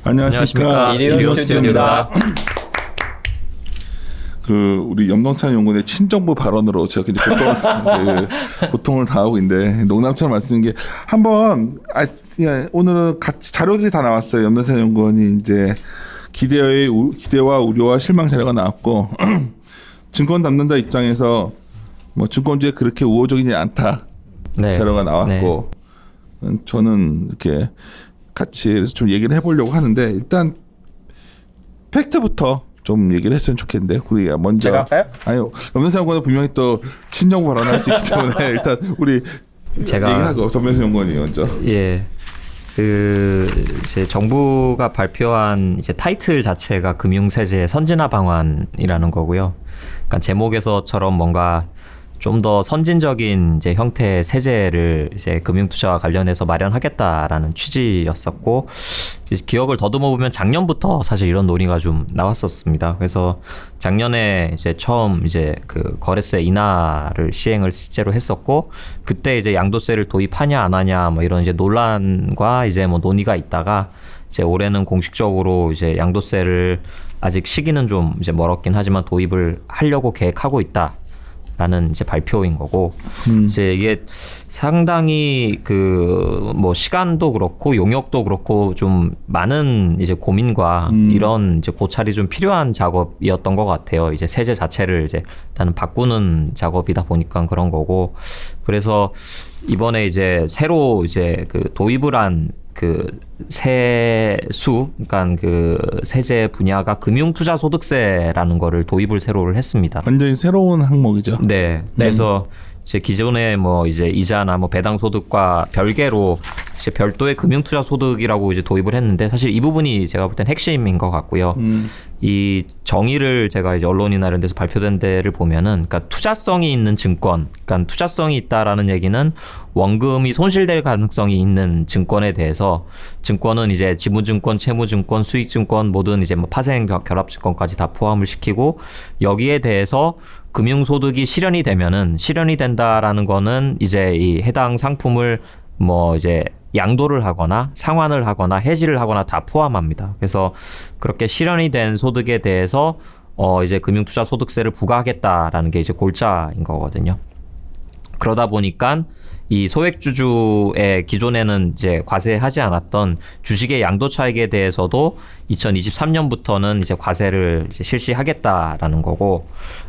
안녕하십니까. 이리온 스튜디오입니다. 우리 염동찬 연구원의 친정부 발언으로 제가 굉장히 고통을 당하고 있는데, 농담처럼 말씀드린 게, 한번, 오늘은 같이 자료들이 다 나왔어요. 염동찬 연구원이 이제 기대와 우려와 실망 자료가 나왔고, 증권 담당자 입장에서 뭐 증권주에 그렇게 우호적이지 않다. 네. 자료가 나왔고, 네. 저는 이렇게 같이 좀 얘기를 해보려고 하는데, 일단 팩트부터 좀 얘기를 했으면 좋겠는데, 우리가 먼저. 제가 할까요? 아니요, 염동찬 연구원은 분명히 또 친정부 발언할 수 있기 때문에 일단 우리 제가 얘기하고 전면수 연구원이 먼저. 예. 이제 정부가 발표한 이제 타이틀 자체가 금융세제 선진화 방안이라는 거고요. 그러니까 제목에서처럼 뭔가 좀 더 선진적인 이제 형태의 세제를 이제 금융투자와 관련해서 마련하겠다라는 취지였었고, 기억을 더듬어 보면 작년부터 사실 이런 논의가 좀 나왔었습니다. 그래서 작년에 이제 처음 이제 그 거래세 인하를 시행을 실제로 했었고, 그때 이제 양도세를 도입하냐 안 하냐 뭐 이런 이제 논란과 이제 뭐 논의가 있다가, 이제 올해는 공식적으로 이제 양도세를 아직 시기는 좀 이제 멀었긴 하지만 도입을 하려고 계획하고 있다. 라는 이제 발표인 거고, 이제 이게 상당히 뭐 시간도 그렇고 용역도 그렇고 좀 많은 이제 고민과 이런 이제 고찰이 좀 필요한 작업이었던 것 같아요. 이제 세제 자체를 이제 일단은 바꾸는 작업이다 보니까 그런 거고, 그래서 이번에 이제 새로 이제 그 도입을 한 그 세수, 그러니까 그 세제 분야가 금융투자소득세라는 거를 도입을 새로를 했습니다. 완전히 새로운 항목이죠. 네. 그래서 이제 기존에 뭐 이제 이자나 뭐 배당 소득과 별개로 이제 별도의 금융투자 소득이라고 이제 도입을 했는데, 사실 이 부분이 제가 볼 땐 핵심인 것 같고요. 이 정의를 제가 이제 언론이나 이런 데서 발표된 데를 보면은, 그러니까 투자성이 있는 증권, 그러니까 투자성이 있다라는 얘기는 원금이 손실될 가능성이 있는 증권에 대해서, 증권은 이제 지분증권, 채무증권, 수익증권 모든 이제 뭐 파생 결합증권까지 다 포함을 시키고, 여기에 대해서 금융소득이 실현이 된다라는 거는 이제 이 해당 상품을 뭐 이제 양도를 하거나 상환을 하거나 해지를 하거나 다 포함합니다. 그래서 그렇게 실현이 된 소득에 대해서 이제 금융투자 소득세를 부과하겠다라는 게 이제 골자인 거거든요. 그러다 보니까 이 소액주주의 기존에는 이제 과세하지 않았던 주식의 양도 차익에 대해서도 2023년부터는 이제 과세를 이제 실시하겠다라는 거고,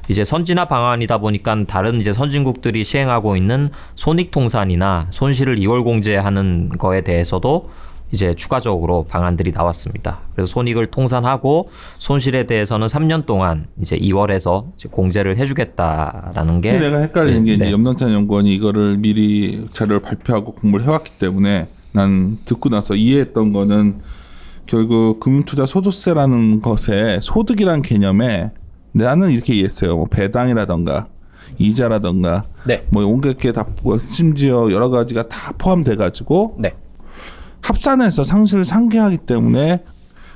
이제 선진화 방안이다 보니까 다른 이제 선진국들이 시행하고 있는 손익통산이나 손실을 2월 공제하는 거에 대해서도 이제 추가적으로 방안들이 나왔습니다. 그래서 손익을 통산하고 손실에 대해서는 3년 동안 이제 2월에서 이제 공제를 해주겠다라는 게. 내가 헷갈리는 게 이제 염동찬 연구원이 이거를 미리 자료를 발표하고 공부를 해왔기 때문에 난 듣고 나서 이해했던 거는, 결국 금융투자 소득세라는 것에 소득이란 개념에 나는 이렇게 이해했어요. 뭐 배당이라던가 이자라던가 뭐 온갖 게 다, 심지어 여러 가지가 다 포함돼 가지고 합산해서 상실을 상계하기 때문에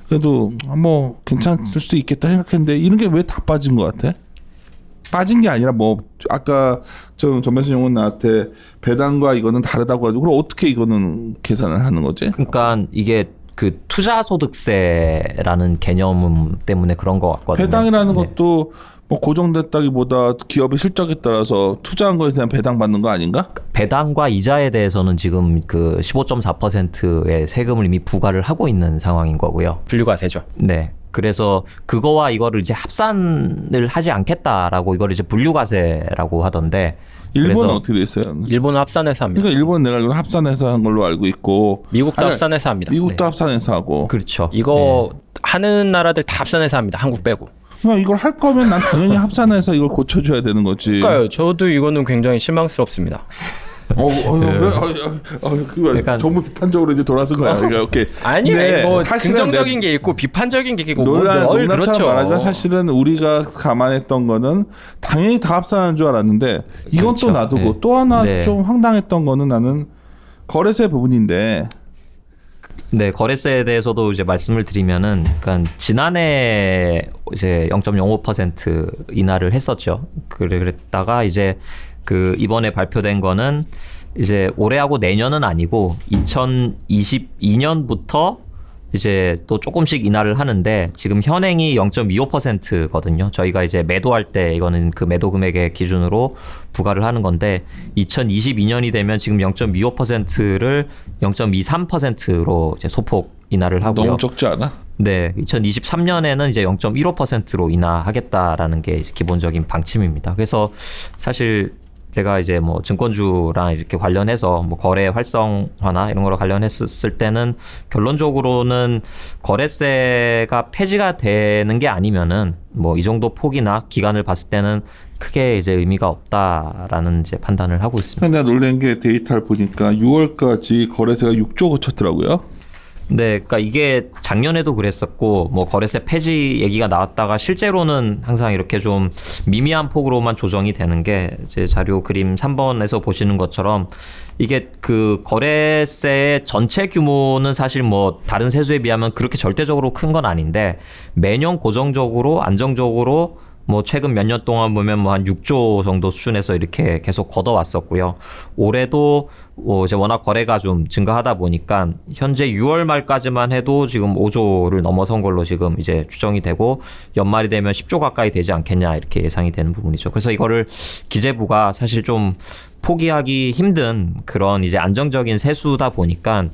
그래도 뭐 괜찮을 수도 있겠다 생각했는데, 이런 게 왜 다 빠진 것 같아? 빠진 게 아니라 뭐 아까 전면수 연구원 나한테 배당과 이거는 다르다고 하죠. 그럼 어떻게 이거는 계산을 하는 거지? 그러니까 이게 그 투자소득세라는 개념 때문에 그런 것 같거든요. 배당이라는 것도 뭐 고정됐다기보다 기업의 실적에 따라서 투자한 거에 대한 배당 받는 거 아닌가? 배당과 이자에 대해서는 지금 그 15.4%의 세금을 이미 부과를 하고 있는 상황인 거고요. 분류가 되죠. 네. 그래서 그거와 이거를 이제 합산을 하지 않겠다라고 이걸 이제 분류과세라고 하던데. 일본은 어떻게 돼 있어요? 일본은 합산해서 합니다. 그러니까 일본은 내가 알기로 합산해서 한 걸로 알고 있고, 미국도 합산해서 합니다. 미국도 합산해서 하고. 그렇죠. 이거 하는 나라들 다 합산해서 합니다. 한국 빼고. 이걸 할 거면 난 당연히 합산해서 이걸 고쳐줘야 되는 거지. 그러니까요. 저도 이거는 굉장히 실망스럽습니다. 그러니까 정부 비판적으로 이제 돌아선 거야. 그러니까 오케이. 아니요, 뭐 긍정적인 게 있고 비판적인 게 있고 논란처럼 그렇죠. 말하지만 사실은 우리가 감안했던 거는 당연히 다 합산하는 줄 알았는데, 이건 그렇죠. 또 놔두고 또 하나 좀 황당했던 거는, 나는 거래세 부분인데. 네, 거래세에 대해서도 이제 말씀을 드리면은, 그러니까 지난해 이제 0.05% 인하를 했었죠. 그랬다가 이제 그 이번에 발표된 거는 이제 올해하고 내년은 아니고 2022년부터 이제 또 조금씩 인하를 하는데 지금 현행이 0.25%거든요. 저희가 이제 매도할 때 이거는 그 매도 금액의 기준으로 부과를 하는 건데 2022년이 되면 지금 0.25%를 0.23%로 이제 소폭 인하를 하고요. 너무 적지 않아? 네, 2023년에는 이제 0.15%로 인하하겠다라는 게 이제 기본적인 방침입니다. 그래서 사실 제가 이제 뭐 증권주랑 이렇게 관련해서 뭐 거래 활성화나 이런 거로 관련했을 때는 결론적으로는 거래세가 폐지가 되는 게 아니면은 뭐 이 정도 폭이나 기간을 봤을 때는 크게 이제 의미가 없다라는 이제 판단을 하고 있습니다. 근데 내가 놀란 게 데이터를 보니까 6월까지 거래세가 6조 거쳤더라고요. 네, 그러니까 이게 작년에도 그랬었고 뭐 거래세 폐지 얘기가 나왔다가 실제로는 항상 이렇게 좀 미미한 폭으로만 조정이 되는 게 이제 자료 그림 3번에서 보시는 것처럼 이게 그 거래세의 전체 규모는 사실 뭐 다른 세수에 비하면 그렇게 절대적으로 큰 건 아닌데 매년 고정적으로 안정적으로 뭐 최근 몇 년 동안 보면 뭐 한 6조 정도 수준에서 이렇게 계속 걷어왔었고요. 올해도 뭐 이제 워낙 거래가 좀 증가하다 보니까 현재 6월 말까지만 해도 지금 5조를 넘어선 걸로 지금 이제 추정이 되고 연말이 되면 10조 가까이 되지 않겠냐 이렇게 예상이 되는 부분이죠. 그래서 이거를 기재부가 사실 좀 포기하기 힘든 그런 이제 안정적인 세수다 보니까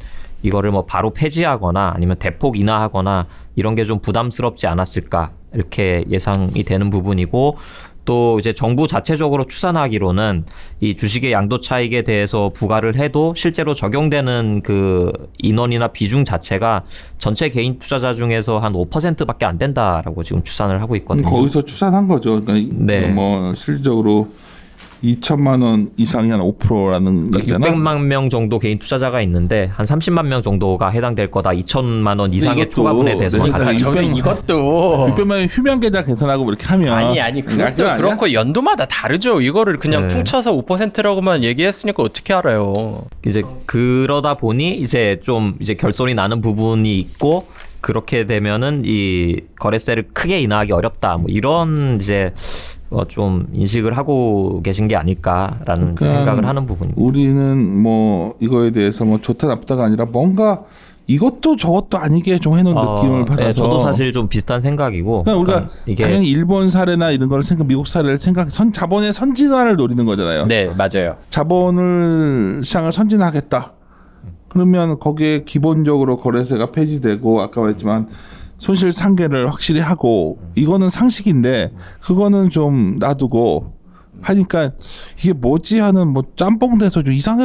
이거를 뭐 바로 폐지하거나 아니면 대폭 인하하거나 이런 게 좀 부담스럽지 않았을까 이렇게 예상이 되는 부분이고 또 이제 정부 자체적으로 추산하기로는 이 주식의 양도 차익에 대해서 부과를 해도 실제로 적용되는 그 인원이나 비중 자체가 전체 개인 투자자 중에서 한 5%밖에 안 된다라고 지금 추산을 하고 있거든요. 거기서 추산한 거죠. 그러니까 네. 뭐 실질적으로 2천만 원 이상이 한 5%라는 얘기잖아. 600만 명 정도 개인 투자자가 있는데 한 30만 명 정도가 해당될 거다. 2천만 원 이상의 이것도 초과분에 대해서 네, 가장 그러니까 저는 이것도 600만 휴면 계좌 계산하고 이렇게 하면 아니 그것도 그건 아니야? 그렇고 연도마다 다르죠. 이거를 그냥 네. 퉁쳐서 5%라고만 얘기했으니까 어떻게 알아요? 이제 그러다 보니 이제 좀 이제 결손이 나는 부분이 있고 그렇게 되면은 이 거래세를 크게 인하하기 어렵다. 뭐 이런 이제 좀 인식을 하고 계신 게 아닐까라는 그러니까 생각을 하는 부분입니다. 우리는 뭐 이거에 대해서 뭐 좋다 나쁘다가 아니라 뭔가 이것도 저것도 아니게 좀 해놓은 느낌을 받아서. 네, 저도 사실 좀 비슷한 생각이고. 그러니까 우리가 이게 당연히 일본 사례나 이런 걸 생각, 미국 사례를 생각, 자본의 선진화를 노리는 거잖아요. 네, 맞아요. 자본을 시장을 선진화하겠다. 그러면 거기에 기본적으로 거래세가 폐지되고 아까 말했지만 손실 상계를 확실히 하고 이거는 상식인데 그거는 좀 놔두고 하니까 이게 뭐지 하는 뭐 짬뽕 돼서 좀 이상해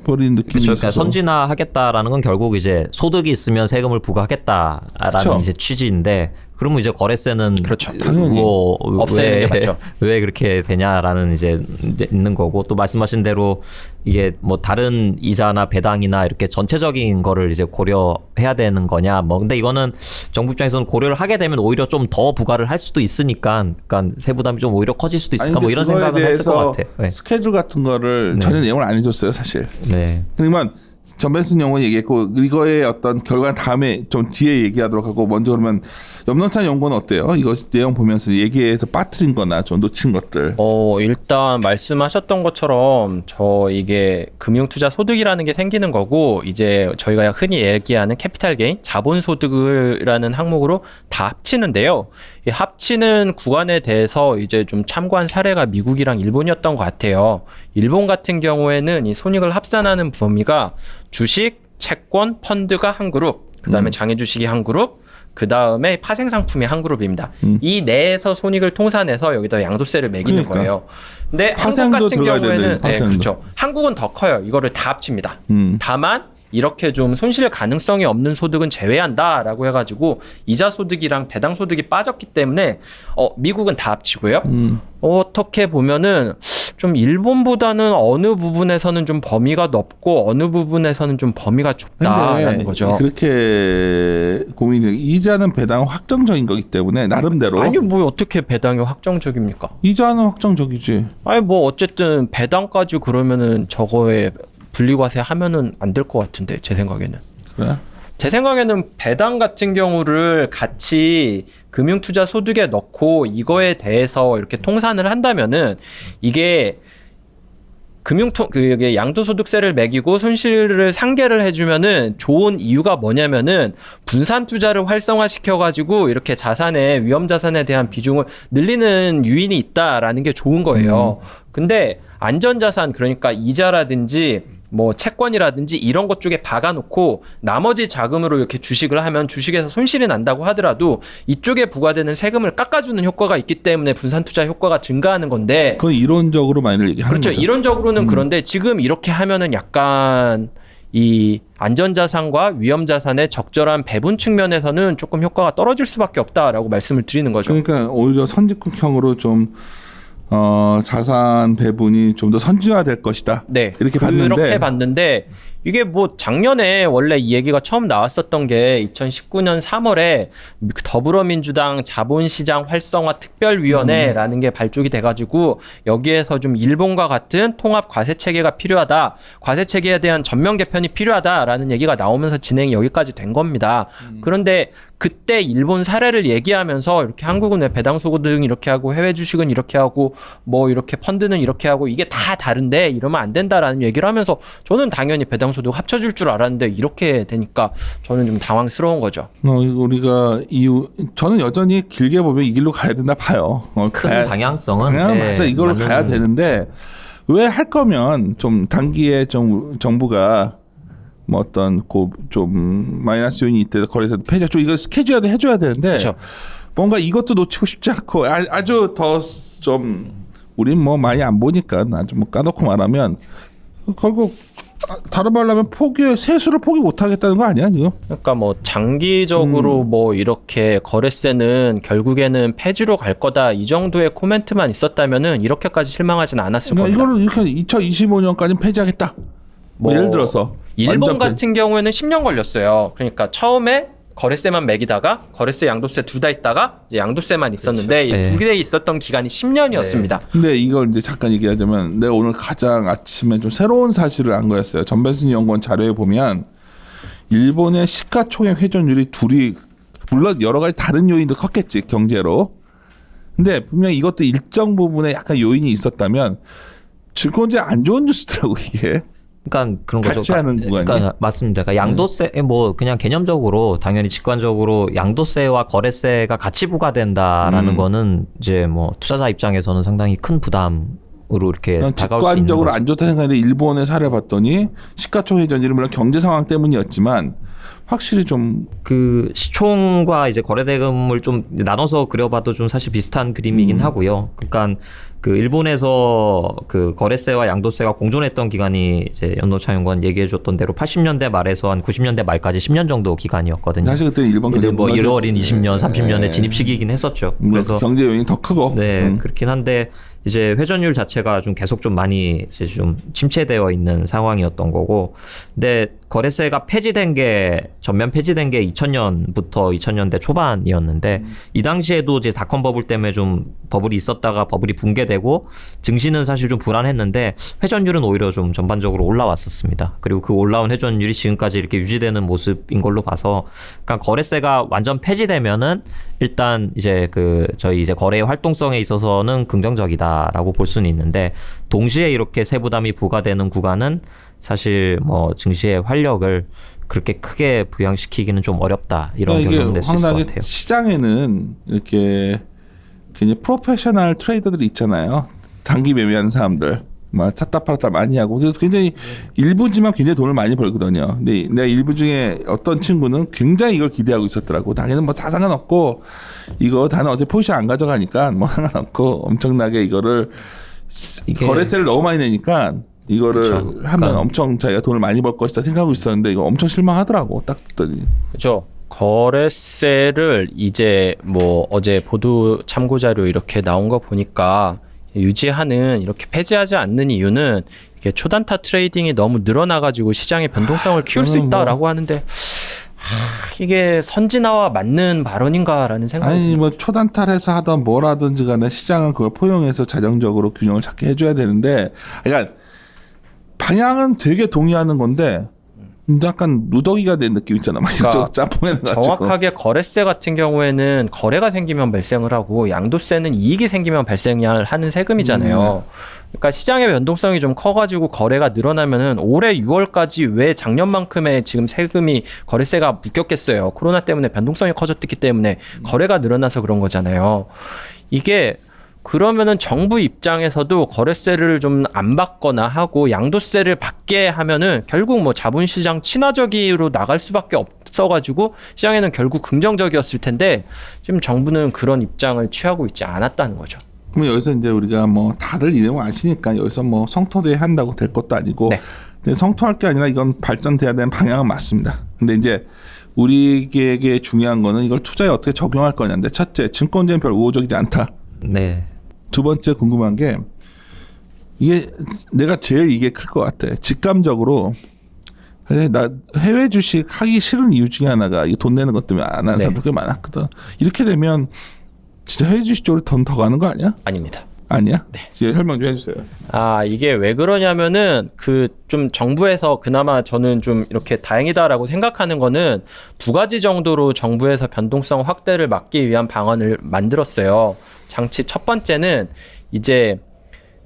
버린 느낌이 그렇죠. 있어서. 그러니까 선진화하겠다라는 건 결국 이제 소득이 있으면 세금을 부과하겠다라는 그렇죠. 이제 취지인데 그러면 이제 거래세는 그렇죠. 당연히 뭐 없애는 게 맞죠. 왜 그렇게 되냐라는 이제 있는 거고 또 말씀하신 대로 이게 뭐 다른 이자나 배당이나 이렇게 전체적인 거를 이제 고려해야 되는 거냐 뭐 근데 이거는 정부 입장에서는 고려를 하게 되면 오히려 좀 더 부과를 할 수도 있으니까 그러니까 세부담이 좀 오히려 커질 수도 있을까 아니, 뭐 이런 그거에 생각은 했을 것 대해서 같아요. 네. 스케줄 같은 거를 네. 전혀 내용을 안 해줬어요 사실. 네. 그러면 전배순 연구원이 얘기했고 이거의 어떤 결과는 다음에 좀 뒤에 얘기하도록 하고 먼저 그러면 염론찬 연구원은 어때요? 이거 내용 보면서 얘기해서 빠뜨린 거나 좀 놓친 것들. 일단 말씀하셨던 것처럼 이게 금융투자 소득이라는 게 생기는 거고 이제 저희가 흔히 얘기하는 캐피탈 게인, 자본 소득이라는 항목으로 다 합치는데요. 이 합치는 구간에 대해서 이제 좀 참고한 사례가 미국이랑 일본이었던 것 같아요. 일본 같은 경우에는 이 손익을 합산하는 범위가 주식, 채권, 펀드가 한 그룹, 그다음에 장외 주식이 한 그룹, 그 다음에 파생 상품이 한 그룹입니다. 이 내에서 손익을 통산해서 여기다 양도세를 매기는 그러니까. 거예요. 근데 한국 파생도 같은 들어가야 경우에는 되는데, 파생도. 그렇죠. 한국은 더 커요. 이거를 다 합칩니다. 다만 이렇게 좀 손실 가능성이 없는 소득은 제외한다라고 해가지고 이자 소득이랑 배당 소득이 빠졌기 때문에 미국은 다 합치고요. 어떻게 보면은 좀 일본보다는 어느 부분에서는 좀 범위가 넓고 어느 부분에서는 좀 범위가 좁다라는 거죠. 그렇게 고민이 이자는 배당 확정적인 거기 때문에 나름대로. 아니 뭐 어떻게 배당이 확정적입니까? 이자는 확정적이지. 아니 뭐 어쨌든 배당까지 그러면은 저거에 분리과세 하면은 안 될 것 같은데 제 생각에는. 그래? 제 생각에는 배당 같은 경우를 같이 금융투자 소득에 넣고 이거에 대해서 이렇게 통산을 한다면은 이게 그게 양도소득세를 매기고 손실을 상계를 해주면은 좋은 이유가 뭐냐면은 분산 투자를 활성화시켜가지고 이렇게 자산의 위험 자산에 대한 비중을 늘리는 유인이 있다라는 게 좋은 거예요. 근데 안전자산 그러니까 이자라든지 뭐 채권이라든지 이런 것 쪽에 박아놓고 나머지 자금으로 이렇게 주식을 하면 주식에서 손실이 난다고 하더라도 이쪽에 부과되는 세금을 깎아주는 효과가 있기 때문에 분산 투자 효과가 증가하는 건데 그건 이론적으로 많이 얘기하는 그렇죠. 거죠. 이론적으로는 그런데 지금 이렇게 하면은 약간 이 안전자산과 위험자산의 적절한 배분 측면에서는 조금 효과가 떨어질 수밖에 없다라고 말씀을 드리는 거죠. 그러니까 오히려 선진국형으로 좀 자산 배분이 좀 더 선진화될 것이다. 네, 이렇게 그렇게 봤는데 이게 뭐 작년에 원래 이 얘기가 처음 나왔었던 게 2019년 3월에 더불어민주당 자본시장 활성화 특별위원회라는 게 발족이 돼가지고 여기에서 좀 일본과 같은 통합 과세 체계가 필요하다, 과세 체계에 대한 전면 개편이 필요하다라는 얘기가 나오면서 진행이 여기까지 된 겁니다. 그런데 그때 일본 사례를 얘기하면서 이렇게 한국은 왜 배당 소득 이렇게 하고 해외 주식은 이렇게 하고 뭐 이렇게 펀드는 이렇게 하고 이게 다 다른데 이러면 안 된다라는 얘기를 하면서 저는 당연히 배당 소득 합쳐줄 줄 알았는데 이렇게 되니까 저는 좀 당황스러운 거죠. 우리가 저는 여전히 길게 보면 이 길로 가야 된다 봐요. 큰 방향성은 맞아 이걸로 가야 되는데 왜 할 거면 좀 단기에 좀 정부가 뭐 어떤 좀 마이너스 요인이 있대 거래소도 폐지하 좀 이거 스케줄이라도 해줘야 되는데 그렇죠. 뭔가 이것도 놓치고 싶지 않고 아주 더 좀 우린 뭐 많이 안 보니까 아주 뭐 까놓고 말하면 결국 다른 말로 하면 세수를 포기 못 하겠다는 거 아니야 지금? 그러니까 뭐 장기적으로 뭐 이렇게 거래세는 결국에는 폐지로 갈 거다 이 정도의 코멘트만 있었다면은 이렇게까지 실망하진 않았을 그러니까 겁니다. 이거를 이렇게 2025년까지 폐지하겠다. 뭐 예를 들어서 일본 같은 경우에는 10년 걸렸어요. 그러니까 처음에 거래세만 매기다가 거래세 양도세 둘 다 있다가 이제 양도세만 있었는데 그렇죠. 네. 두 개 있었던 기간이 10년이었습니다. 근데 이걸 이제 잠깐 얘기하자면 내가 오늘 가장 아침에 좀 새로운 사실을 안 거였어요. 전배순 연구원 자료에 보면 일본의 시가총액 회전율이 둘이 물론 여러 가지 다른 요인도 컸겠지 경제로. 근데 분명 이것도 일정 부분에 약간 요인이 있었다면 증권제 안 좋은 뉴스더라고 이게. 그러니까 그런 거죠. 같이 하는 구간이. 그러니까 맞습니다. 그러니까 양도세 뭐 그냥 개념적으로 당연히 직관적으로 양도세와 거래세가 같이 부과된다라는 거는 이제 뭐 투자자 입장에서는 상당히 큰 부담으로 이렇게 다가올 수 있는 직관적으로 거죠. 안 좋다 생각했는데 일본의 사례를 봤더니 시가총액 회전율이 물론 경제 상황 때문이었지만 확실히 좀 그 시총과 이제 거래대금을 좀 나눠서 그려봐도 좀 사실 비슷한 그림이긴 하고요. 그러니까 그 일본에서 그 거래세와 양도세가 공존했던 기간이 이제 연노창연구원 얘기해줬던 대로 80년대 말에서 한 90년대 말까지 10년 정도 기간이었거든요. 사실 그때 일본 근데 뭐 무너졌- 잃어버린 20년, 30년의 진입 시기이긴 했었죠. 물론 그래서 경제 요인이 더 크고. 네, 그렇긴 한데 이제 회전율 자체가 좀 계속 좀 많이 이제 좀 침체되어 있는 상황이었던 거고, 근데 거래세가 폐지된 게 전면 폐지된 게 2000년부터 2000년대 초반이었는데 이 당시에도 이제 닷컴 버블 때문에 좀 버블이 있었다가 버블이 붕괴되고 증시는 사실 좀 불안했는데 회전율은 오히려 좀 전반적으로 올라왔었습니다. 그리고 그 올라온 회전율이 지금까지 이렇게 유지되는 모습인 걸로 봐서, 그러니까 거래세가 완전 폐지되면은 일단 이제 그 저희 이제 거래 활동성에 있어서는 긍정적이다라고 볼 수는 있는데, 동시에 이렇게 세부담이 부과되는 구간은 사실 뭐 증시의 활력을 그렇게 크게 부양시키기는 좀 어렵다, 이런 그러니까 결론을 낼 수 있을 것 황당하게 같아요. 시장에는 이렇게 굉장히 프로페셔널 트레이더들이 있잖아요. 단기 매매하는 사람들. 막 샀다 팔았다 많이 하고. 그래서 굉장히 일부지만 굉장히 돈을 많이 벌거든요. 근데 내가 일부 중에 어떤 친구는 굉장히 이걸 기대하고 있었더라고. 당연히 뭐 다 상관없고 이거 다는 어차피 포지션 안 가져가니까 뭐 상관없고 엄청나게 이거를 이게- 거래세를 너무 많이 내니까 이거를 그쵸. 하면 그러니까- 엄청 자기가 돈을 많이 벌 것이다 생각하고 있었는데 이거 엄청 실망하더라고. 딱 듣더니. 그렇죠. 거래세를 이제 뭐 어제 보도 참고 자료 이렇게 나온 거 보니까 유지하는 이렇게 폐지하지 않는 이유는 이게 초단타 트레이딩이 너무 늘어나가지고 시장의 변동성을 키울 수 그거는 있다라고 하는데 이게 선진화와 맞는 발언인가라는 생각이 아니 뭐 초단타해서 하던 뭘 하든지 간에 시장은 그걸 포용해서 자정적으로 균형을 찾게 해줘야 되는데, 그러니까 방향은 되게 동의하는 건데 약간 누더기가 된 느낌 있잖아. 막 그러니까 이쪽 짬뽕해가지고. 정확하게 거래세 같은 경우에는 거래가 생기면 발생을 하고 양도세는 이익이 생기면 발생하는 세금이잖아요. 그러니까 시장의 변동성이 좀 커가지고 거래가 늘어나면은 올해 6월까지 왜 작년만큼의 지금 세금이 거래세가 묶였겠어요. 코로나 때문에 변동성이 커졌기 때문에 거래가 늘어나서 그런 거잖아요. 이게 그러면은 정부 입장에서도 거래세를 좀 안 받거나 하고 양도세를 받게 하면은 결국 뭐 자본시장 친화적으로 나갈 수밖에 없어가지고 시장에는 결국 긍정적이었을 텐데 지금 정부는 그런 입장을 취하고 있지 않았다는 거죠. 그럼 여기서 이제 우리가 뭐 다들 이름을 아시니까 여기서 뭐 성토대 한다고 될 것도 아니고 네. 근데 성토할 게 아니라 이건 발전돼야 되는 방향은 맞습니다. 근데 이제 우리에게 중요한 거는 이걸 투자에 어떻게 적용할 거냐인데 첫째, 증권제는 별 우호적이지 않다. 네. 두 번째 궁금한 게 이게 내가 제일 이게 클 것 같아. 직감적으로 나 해외 주식 하기 싫은 이유 중에 하나가 이 돈 내는 것 때문에 안 하는 네. 사람들 꽤 많았거든. 이렇게 되면 진짜 해외 주식 쪽으로 돈 더 가는 거 아니야? 아닙니다. 아니야? 이제 설명 좀 해주세요. 아, 이게 왜 그러냐면은 그 좀 정부에서 그나마 저는 좀 이렇게 다행이다라고 생각하는 거는 두 가지 정도로 정부에서 변동성 확대를 막기 위한 방안을 만들었어요. 장치 첫 번째는 이제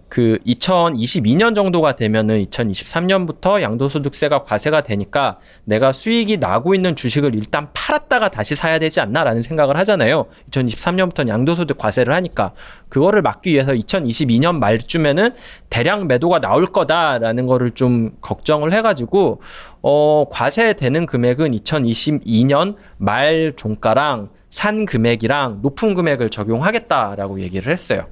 그 2022년 정도가 되면은 2023년부터 양도소득세가 과세가 되니까 내가 수익이 나고 있는 주식을 일단 팔았다가 다시 사야 되지 않나라는 생각을 하잖아요. 2023년부터는 양도소득 과세를 하니까 그거를 막기 위해서 2022년 말쯤에는 대량 매도가 나올 거다라는 거를 좀 걱정을 해가지고 과세되는 금액은 2022년 말 종가랑 산 금액이랑 높은 금액을 적용하겠다라고 얘기를 했어요.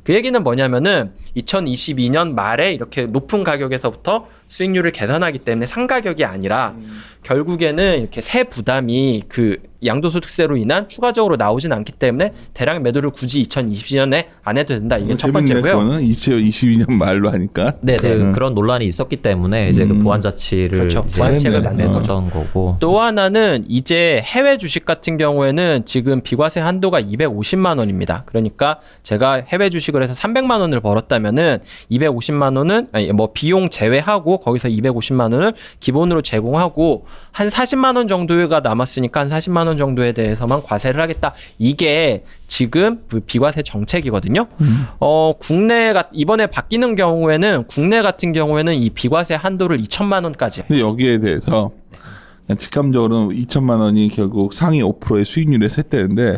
그 얘기는 뭐냐면은 2022년 말에 이렇게 높은 가격에서부터 수익률을 계산하기 때문에 상가격이 아니라 결국에는 이렇게 세 부담이 그 양도소득세로 인한 추가적으로 나오진 않기 때문에 대량 매도를 굳이 2022년에 안 해도 된다. 이게 첫 번째고요. 거는 2022년 말로 하니까. 네네. 그런 논란이 있었기 때문에 이제 그 보완 자치를 그렇죠. 이제 보완책을 잘했네. 만든 거죠. 거고. 또 하나는 이제 해외 주식 같은 경우에는 지금 비과세 한도가 250만 원입니다. 그러니까 제가 해외 주식을 해서 300만 원을 벌었다면은 250만 원은 아니 뭐 비용 제외하고 거기서 250만 원을 기본으로 제공하고 한 40만 원 정도가 남았으니까 한 40만 원 정도에 대해서만 과세를 하겠다. 이게 지금 그 비과세 정책이거든요. 국내가 이번에 바뀌는 경우에는 국내 같은 경우에는 이 비과세 한도를 2천만 원까지. 근데 여기에 대해서 그냥 직감적으로 2천만 원이 결국 상위 5%의 수익률에 셋대는데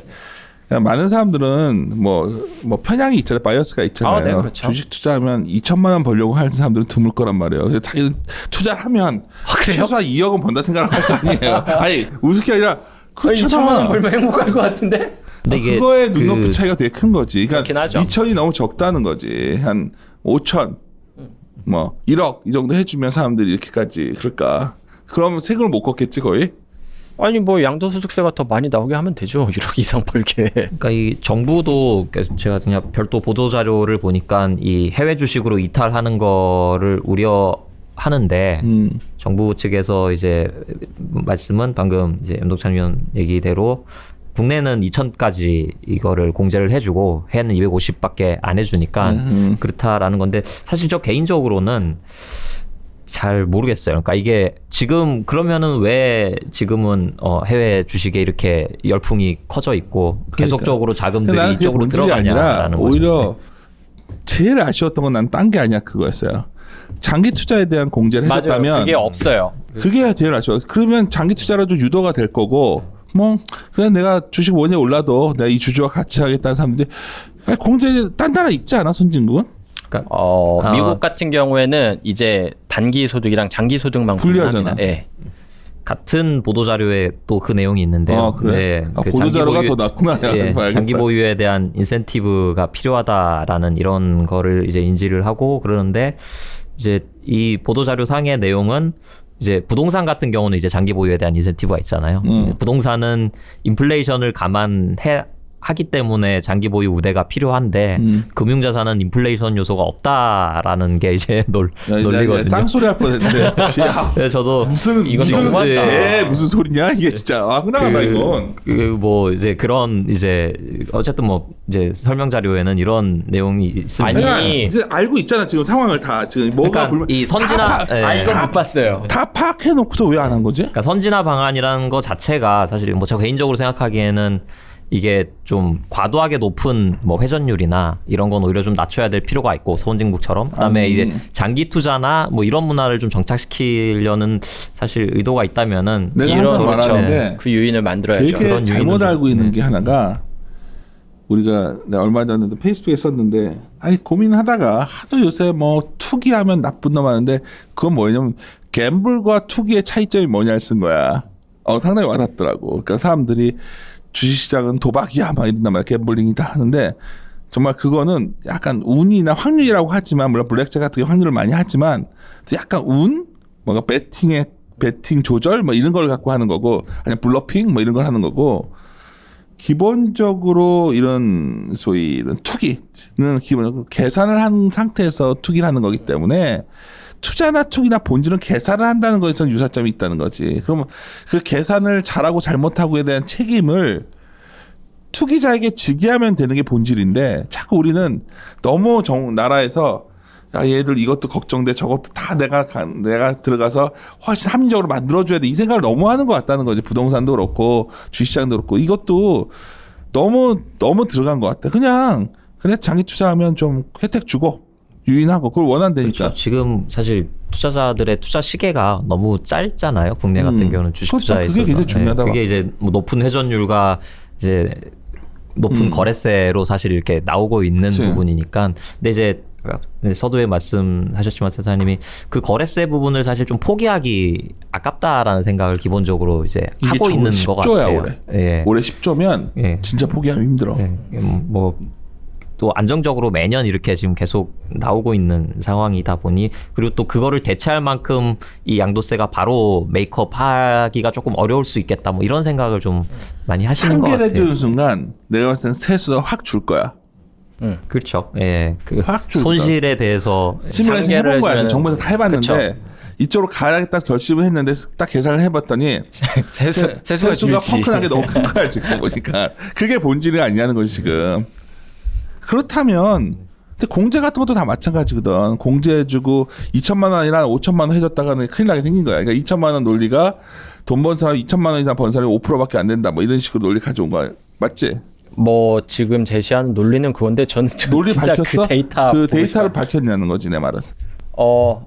많은 사람들은 뭐 편향이 있잖아요. 바이어스가 있잖아요. 네, 그렇죠. 주식 투자하면 2천만 원 벌려고 하는 사람들은 드물 거란 말이에요. 그래서 자기는 투자를 하면 그래요? 최소한 2억 원 번다 생각을 할 거 아니에요. 아니 우습게 아니라 그렇잖아. 2천만 원 벌면 행복할 것 같은데. 근데 이게 그거에 눈높이 차이가 되게 큰 거지. 그렇긴 그러니까 하죠. 2천이 너무 적다는 거지. 한 5천, 뭐 1억 이 정도 해주면 사람들이 이렇게까지 그럴까? 그러면 세금을 못 걷겠지 거의. 아니 뭐 양도소득세가 더 많이 나오게 하면 되죠. 1억 이상 벌게. 그러니까 이 정부도 제가 그냥 별도 보도 자료를 보니까 이 해외 주식으로 이탈하는 거를 우려하는데 정부 측에서 이제 말씀은 방금 이제 염동찬 위원 얘기대로 국내는 2천까지 이거를 공제를 해주고 해외는 250밖에 안 해주니까 그렇다라는 건데 사실 저 개인적으로는 잘 모르겠어요. 그러니까 이게 지금 그러면은 왜 지금은 해외 주식에 이렇게 열풍이 커져 있고 계속적으로 자금들이 이쪽으로 들어가냐라는 거죠. 오히려 제일 아쉬웠던 건 난 딴 게 아니야 그거였어요. 장기 투자에 대한 공제를 맞아요. 해줬다면 그게 없어요. 그게 제일 아쉬워. 그러면 장기 투자라도 유도가 될 거고 뭐 그래 내가 주식 원이 올라도 내가 이 주주와 같이 하겠다는 사람들이 공제 딴 나라 있지 않아 선진국은? 그러니까 미국 같은 경우에는 이제 단기 소득이랑 장기 소득만 분리하잖아. 구분합니다. 예. 같은 보도 자료에 또 그 내용이 있는데요. 그래? 네, 보도 장기 자료가 보유- 더 낫구나. 예, 봐야겠다. 장기 보유에 대한 인센티브가 필요하다라는 이런 거를 이제 인지를 하고 그러는데 이제 이 보도 자료 상의 내용은 이제 부동산 같은 경우는 이제 장기 보유에 대한 인센티브가 있잖아요. 부동산은 인플레이션을 감안해 하기 때문에 장기 보유 우대가 필요한데 금융자산은 인플레이션 요소가 없다라는 게 이제 논리거든요. 쌍소리 할 뻔했는데. 야, 네, 저도 이건 너무하다. 무슨 소리냐 이게 진짜. 아, 흔하다 이건. 뭐 이제 그런 이제 어쨌든 뭐 이제 설명 자료에는 이런 내용이 있습니다. 내가 아니. 이제 알고 있잖아 지금 상황을 다 지금 뭐가 그러니까 불만. 이 선진화 이건 못 봤어요. 다 파악해놓고서 왜 안 한 거지? 그러니까 선진화 방안이라는 거 자체가 사실 뭐 저 개인적으로 생각하기에는 이게 좀 과도하게 높은 뭐 회전율이나 이런 건 오히려 좀 낮춰야 될 필요가 있고 선진국처럼 그다음에 아니. 이제 장기 투자나 뭐 이런 문화를 좀 정착시키려는 사실 의도가 있다면은 내가 이런 항상 그렇죠. 말하는데 그 요인을 만들어야죠. 되게 그런 잘못 유인은 알고 있는 게 하나가 우리가 내가 얼마 전에 페이스북에 썼는데 아니 고민하다가 하도 요새 뭐 투기하면 나쁜 놈 하는데 그건 뭐냐면 갬블과 투기의 차이점이 뭐냐를 쓴 거야. 상당히 와닿더라고. 그러니까 사람들이 주식시장은 도박이야 막 이런단 말이야. 갬블링이다 하는데 정말 그거는 약간 운이나 확률이라고 하지만 물론 블랙잭 같은 게 확률을 많이 하지만 약간 운? 뭔가 배팅 조절 뭐 이런 걸 갖고 하는 거고 아니면 블러핑 뭐 이런 걸 하는 거고 기본적으로 이런 소위 이런 투기는 기본적으로 계산을 한 상태에서 투기를 하는 거기 때문에 투자나 투기나 본질은 계산을 한다는 것에서 유사점이 있다는 거지. 그러면 그 계산을 잘하고 잘못하고에 대한 책임을 투기자에게 지게 하면 되는 게 본질인데 자꾸 우리는 너무 나라에서 야 얘들 이것도 걱정돼 저것도 다 내가 들어가서 훨씬 합리적으로 만들어줘야 돼 이 생각을 너무 하는 것 같다는 거지. 부동산도 그렇고 주식시장도 그렇고 이것도 너무 들어간 것 같다. 그냥 그래 장기 투자하면 좀 혜택 주고 유인하고 그걸 원한다니까. 그렇죠. 지금 사실 투자자들의 투자 시계가 너무 짧잖아요. 국내 같은 경우는 주식 그렇죠. 투자에 그게 있어서. 굉장히 중요하다. 그게 이제 뭐 높은 회전율과 이제 높은 거래세로 사실 이렇게 나오고 있는 그치. 부분이니까. 근데 이제 서두에 말씀하셨지만 세사님이 그 거래세 부분을 사실 좀 포기하기 아깝다라는 생각을 기본적으로 이제 하고 있는 것 10조야 같아요. 올해. 예. 올해 10조면 예. 진짜 포기하기 힘들어. 예. 뭐 또 안정적으로 매년 이렇게 지금 계속 나오고 있는 상황이다 보니 그리고 또 그거를 대체할 만큼 이 양도세가 바로 메이크업하기가 조금 어려울 수 있겠다 뭐 이런 생각을 좀 많이 하시는 것 상계를 같아요. 해주는 순간 내가 봤을 땐 세수가 확 줄 거야. 그렇죠. 예, 그 확 줄까? 손실에 대해서 시뮬레이션 상계를 해본 거야. 지금 해주면은- 정부에서 다 해봤는데 그쵸. 이쪽으로 가야겠다 결심을 했는데 딱 계산을 해봤더니 세수가 세수가 줄지. 펑크나게 너무 큰 거야 지금 보니까. 그게 본질이 아니냐는 거지 지금. 그렇다면 근데 공제 같은 것도 다 마찬가지거든. 공제해주고 2천만 원이나 5천만 원 해줬다가는 큰일 나게 생긴 거야. 그러니까 2천만 원 논리가 돈 번 사람 2천만 원 이상 번 사람이 5%밖에 안 된다. 뭐 이런 식으로 논리 가져온 거야. 맞지? 뭐 지금 제시하는 논리는 그건데 저는 논리 진짜 밝혔어? 그 데이터 그 보고 데이터를 싶어요. 밝혔냐는 거지 내 말은.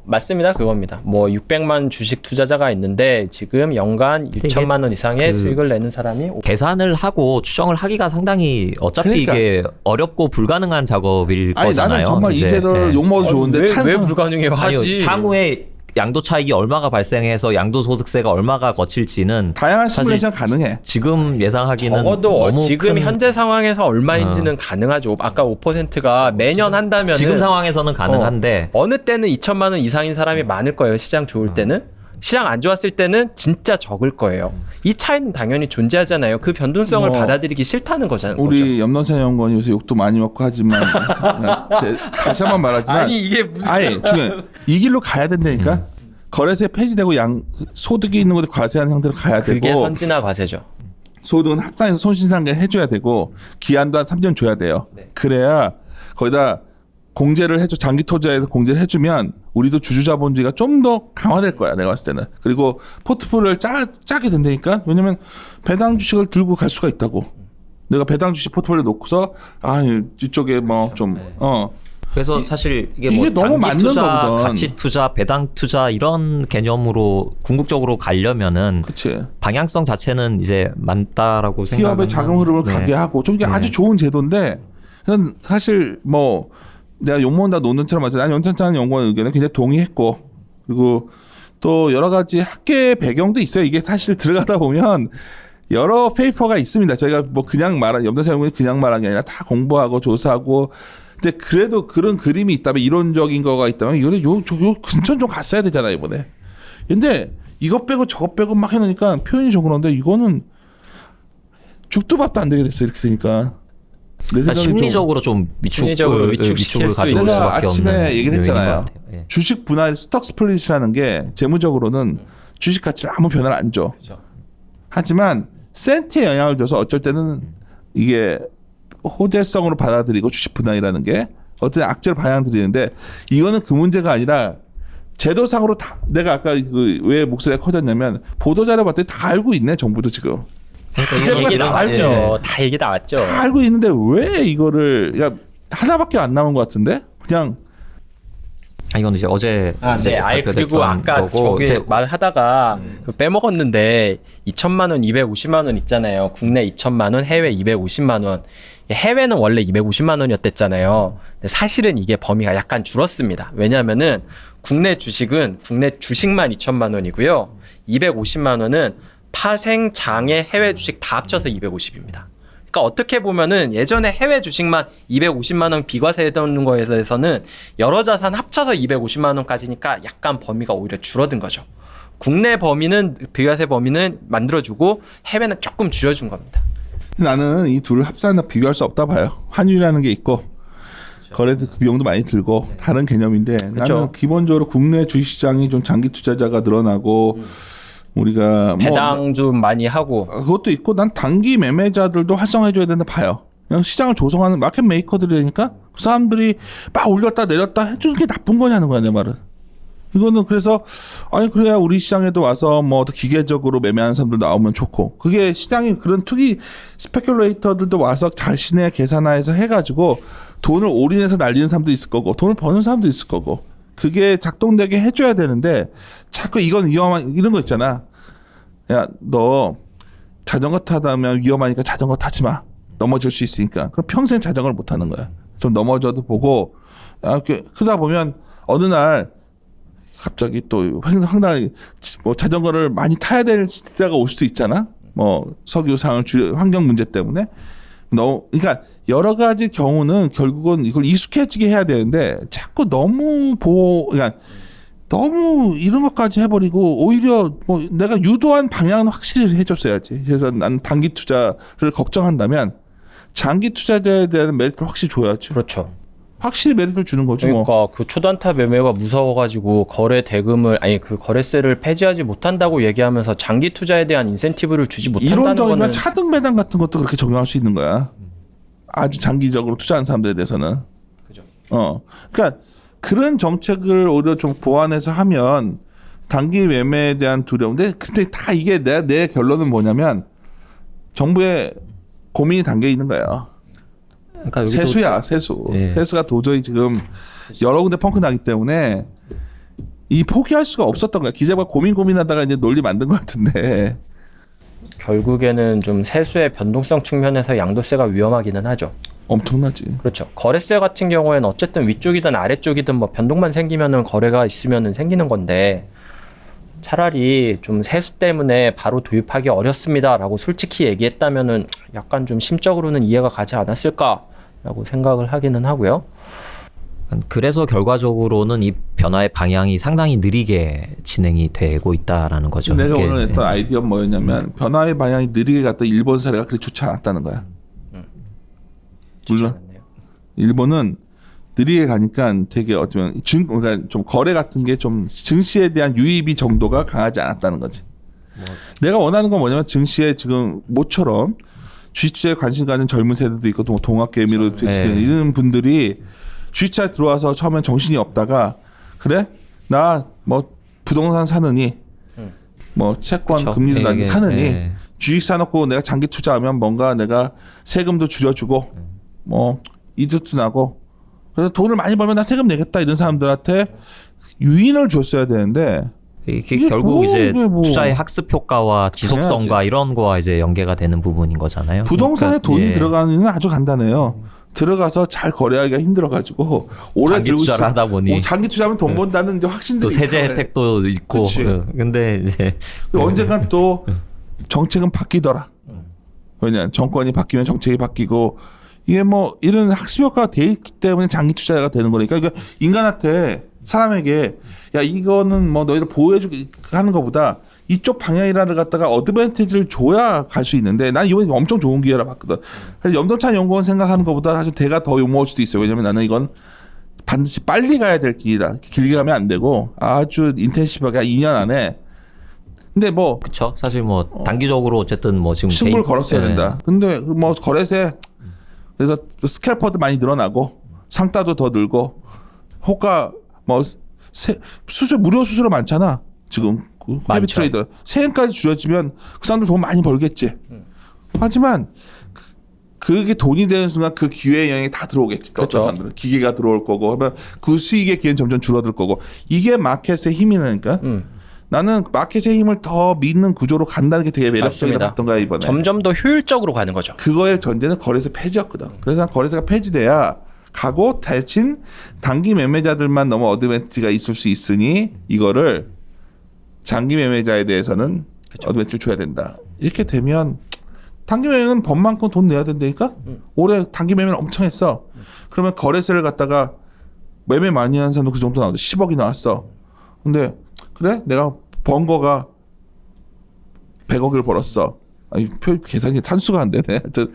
맞습니다. 그겁니다. 뭐 600만 주식 투자자가 있는데 지금 연간 6천만 원 이상의 수익을 내는 사람이 계산을 하고 추정을 하기가 상당히 어차피 그러니까. 이게 어렵고 불가능한 작업일 아니 거잖아요. 나는 정말 이 이제. 제도를 예. 욕먹어도 좋은데 왜 찬성. 불가능해요? 하지. 아니요, 향후에 양도 차익이 얼마가 발생해서 양도 소득세가 얼마가 거칠지는 다양한 사실 시뮬레이션 가능해. 지금 예상하기는 적어도 너무 지금 큰- 현재 상황에서 얼마인지는 가능하죠. 아까 5%가 매년 한다면 지금 상황에서는 가능한데 어느 때는 2천만 원 이상인 사람이 많을 거예요. 시장 좋을 때는. 시장 안 좋았을 때는 진짜 적을 거예요. 이 차이는 당연히 존재하잖아요. 그 변동성을 뭐, 받아들이기 싫다는 거잖아요. 우리 염동찬 연구원이 요새 욕도 많이 먹고 하지만 다시 한번 말하지만 아니 이게 무슨 아니 중요해. 이 길로 가야 된다니까. 거래세 폐지되고 소득이 있는 곳에 과세하는 형태로 가야 그게 되고 선진화 과세죠. 소득은 합산해서 손실상계를 해줘야 되고 기한도 한 3년 줘야 돼요. 그래야 거기다 공제를 해줘 장기 투자에서 공제를 해주면 우리도 주주자본주의가 좀 더 강화될 거야 내가 봤을 때는. 그리고 포트폴리오를 짜게 된다니까. 왜냐면 배당 주식을 들고 갈 수가 있다고. 내가 배당 주식 포트폴리오 놓고서 이쪽에 뭐 좀 그래서 사실 이게 이게 뭐 너무 장기 맞는 투자, 거거든. 가치 투자, 배당 투자 이런 개념으로 궁극적으로 가려면은 그치. 방향성 자체는 이제 맞다라고 생각합니다. 기업의 자금 흐름을 가게 하고 좀 이게 아주 좋은 제도인데 그건 사실 뭐 내가 욕먹는다 논문처럼 맞죠. 난 연찬찬 연구원 의견에 굉장히 동의했고 그리고 또 여러 가지 학계 배경도 있어요. 이게 사실 들어가다 보면 여러 페이퍼가 있습니다. 저희가 뭐 그냥 염찬찬 연구원이 그냥 말한 게 아니라 다 공부하고 조사하고 근데 그래도 그런 그림이 있다면 이론적인 거가 있다면 이거는 요 근처 좀 갔어야 되잖아요 이번에. 근데 이것 빼고 저것 빼고 막 해놓으니까 표현이 좀 그런데 이거는 죽도 밥도 안 되게 됐어 이렇게 되니까. 내 생각에 심리적으로 좀 심리적으로 위축을 위축시킬 수 가져올 있는 내가 수밖에 아침에 없는 얘기를 요인인 했잖아요. 것 같아요. 예. 주식 분할 스톡 스플릿이라는 게 재무적으로는 주식 가치를 아무 변화를 안 줘. 그렇죠. 하지만 센트에 영향을 줘서 어쩔 때는 이게 호재성으로 받아들이고 주식 분할이라는 게 어떤 악재를 반영드리는데 이거는 그 문제가 아니라 제도상으로 다 내가 아까 왜 목소리가 커졌냐면 보도자료 봤더니 다 알고 있네 정부도 지금 기재부가 얘기 다 알고 나왔죠. 있네. 다 얘기 나왔죠. 다 알고 있는데 왜 이거를 하나밖에 안 남은 것 같은데 그냥 이건 이제 어제 이제 아예 그리고 발표됐던 아까 거고 저기 이제 말하다가 그 빼먹었는데 2천만 원, 250만 원 있잖아요. 국내 2천만 원, 해외 250만 원. 해외는 원래 250만 원이었댔잖아요. 근데 사실은 이게 범위가 약간 줄었습니다. 왜냐하면은 국내 주식은 국내 주식만 2천만 원이고요. 250만 원은 파생, 장외, 해외 주식 다 합쳐서 250입니다. 그러니까 어떻게 보면은 예전에 해외 주식만 250만 원 비과세 했던 거에 대해서는 여러 자산 합쳐서 250만 원까지니까 약간 범위가 오히려 줄어든 거죠. 국내 범위는 비과세 범위는 만들어주고 해외는 조금 줄여준 겁니다. 나는 이 둘을 합산해서 비교할 수 없다 봐요. 환율이라는 게 있고 거래 비용도 많이 들고 다른 개념인데 나는 기본적으로 국내 주식시장이 좀 장기 투자자가 늘어나고 우리가 배당 좀 많이 하고 그것도 있고 난 단기 매매자들도 활성화해줘야 된다 봐요. 그냥 시장을 조성하는 마켓 메이커들이니까 그 사람들이 막 올렸다 내렸다 해주는 게 나쁜 거냐는 거야 내 말은. 이거는 그래서 아니 그래야 우리 시장에도 와서 뭐 기계적으로 매매하는 사람들 나오면 좋고 그게 시장이 그런 투기 스페큘레이터들도 와서 자신의 계산화해서 해가지고 돈을 올인해서 날리는 사람도 있을 거고 돈을 버는 사람도 있을 거고 그게 작동되게 해줘야 되는데 자꾸 이건 위험한 이런 거 있잖아. 야 너 자전거 타다면 위험하니까 자전거 타지 마. 넘어질 수 있으니까. 그럼 평생 자전거를 못 타는 거야. 좀 넘어져도 보고 그러다 보면 어느 날 갑자기 또 황당히 뭐 자전거를 많이 타야 될 시대가 올 수도 있잖아. 뭐 석유상을 환경 문제 때문에 그러니까 여러 가지 경우는 결국은 이걸 익숙해지게 해야 되는데 자꾸 너무 그러니까 너무 이런 것까지 해버리고 오히려 뭐 내가 유도한 방향은 확실히 해줬어야지. 그래서 난 단기 투자를 걱정한다면 장기 투자자에 대한 메리트를 확실히 줘야지. 그렇죠. 확실히 메리트를 주는 거지 뭐. 그러니까 그 초단타 매매가 무서워가지고 거래 대금을 그 거래세를 폐지하지 못한다고 얘기하면서 장기 투자에 대한 인센티브를 주지 못한다는 이론적이면 거는 차등 배당 같은 것도 그렇게 적용할 수 있는 거야. 아주 장기적으로 투자한 사람들에 대해서는. 그죠. 그러니까 그런 정책을 오히려 좀 보완해서 하면 단기 매매에 대한 두려움. 근데 다 이게 내 결론은 뭐냐면 정부의 고민이 담겨 있는 거예요. 그러니까 여기도 세수야, 세수. 예. 세수가 도저히 지금 여러 군데 펑크 나기 때문에 이 포기할 수가 없었던 거야. 기재부가 고민하다가 이제 논리 만든 것 같은데. 결국에는 좀 세수의 변동성 측면에서 양도세가 위험하기는 하죠. 엄청나지. 그렇죠. 거래세 같은 경우에는 어쨌든 위쪽이든 아래쪽이든 뭐 변동만 생기면은 거래가 있으면은 생기는 건데 차라리 좀 세수 때문에 바로 도입하기 어렵습니다라고 솔직히 얘기했다면은 약간 좀 심적으로는 이해가 가지 않았을까라고 생각을 하기는 하고요. 그래서 결과적으로는 이 변화의 방향이 상당히 느리게 진행이 되고 있다라는 거죠. 내가 이게, 오늘 했던 아이디어는 뭐였냐면 변화의 방향이 느리게 갔던 일본 사례가 그렇게 좋지 않았다는 거야. 물론 일본은 느리게 가니까 되게 어쩌면 그러니까 좀 거래 같은 게 좀 증시에 대한 유입이 정도가 강하지 않았다는 거지. 내가 원하는 건 뭐냐면 증시에 지금 모처럼 주식투자에 관심 가는 젊은 세대도 있고 또 동학개미로 되치는 이런 분들이 주식투자에 들어와서 처음엔 정신이 없다가 그래 나 뭐 부동산 사느니 뭐 채권 그쵸. 금리도 낮게 사느니 예. 주식 사놓고 내가 장기 투자하면 뭔가 내가 세금도 줄여주고 뭐 이득도 나고 그래서 돈을 많이 벌면 나 세금 내겠다 이런 사람들한테 유인을 줬어야 되는데 이게 결국 이제 이게 뭐 투자의 학습 효과와 지속성과 당연하지. 이런 거와 이제 연계가 되는 부분인 거잖아요. 부동산에 그러니까, 돈이 예. 들어가는 건 아주 간단해요. 들어가서 잘 거래하기가 힘들어가가지고 오래 장기 들고 투자를 하다 보니 장기 투자하면 돈 번다는 이제 확신들이 또 세제 있잖아요. 혜택도 있고 그치. 근데 이제 언젠간 또 정책은 바뀌더라. 왜냐 정권이 바뀌면 정책이 바뀌고 이게 뭐 이런 학습 효과가 돼 있기 때문에 장기 투자가 되는 거니까 그러니까 인간한테 사람에게 야 이거는 뭐 너희를 보호해주기 하는 것보다 이쪽 방향이라를 갖다가 어드밴티지를 줘야 갈 수 있는데 난 이번에 엄청 좋은 기회라 봤거든. 그래서 염동찬 연구원 생각하는 것보다 사실 대가 더 욕먹을 수도 있어요. 왜냐면 나는 이건 반드시 빨리 가야 될 길이다. 길게 가면 안 되고 아주 인텐시브하게 2년 안에. 근데 뭐 그렇죠. 사실 뭐 단기적으로 어쨌든 뭐 지금 승부를 걸었어야 된다. 근데 뭐 거래세 그래서 스캘퍼도 많이 늘어나고 상따도 더 늘고 호가 뭐 수수료 무료 수수료 많잖아. 지금 헤비 많죠. 트레이더 세금까지 줄여지면 그 사람들 돈 많이 벌겠지. 하지만 그게 돈이 되는 순간 그 기회의 영향이 다 들어오겠지. 또 어떤 사람들은 기계가 들어올 거고 하면 그 수익의 기회는 점점 줄어들 거고 이게 마켓의 힘이라니까. 나는 마켓의 힘을 더 믿는 구조로 간다는 게 되게 매력적이라 봤던 거야 이번에. 점점 더 효율적으로 가는 거죠. 그거의 전제는 거래세 폐지였거든. 그래서 거래세가 폐지돼야 가고 대신 단기 매매자들만 너무 어드밴티지가 있을 수 있으니 이거를 장기 매매자에 대해서는 어드밴티지를 줘야 된다. 이렇게 되면 단기 매매는 법만큼 돈 내야 된다니까. 올해 단기 매매는 엄청 했어. 그러면 거래세를 갖다가 매매 많이 하는 사람도 그 정도 나오죠. 10억이 나왔어. 근데 그래? 내가 번 거가 100억을 벌었어. 아니, 계산이 탄수가 안 되네. 하여튼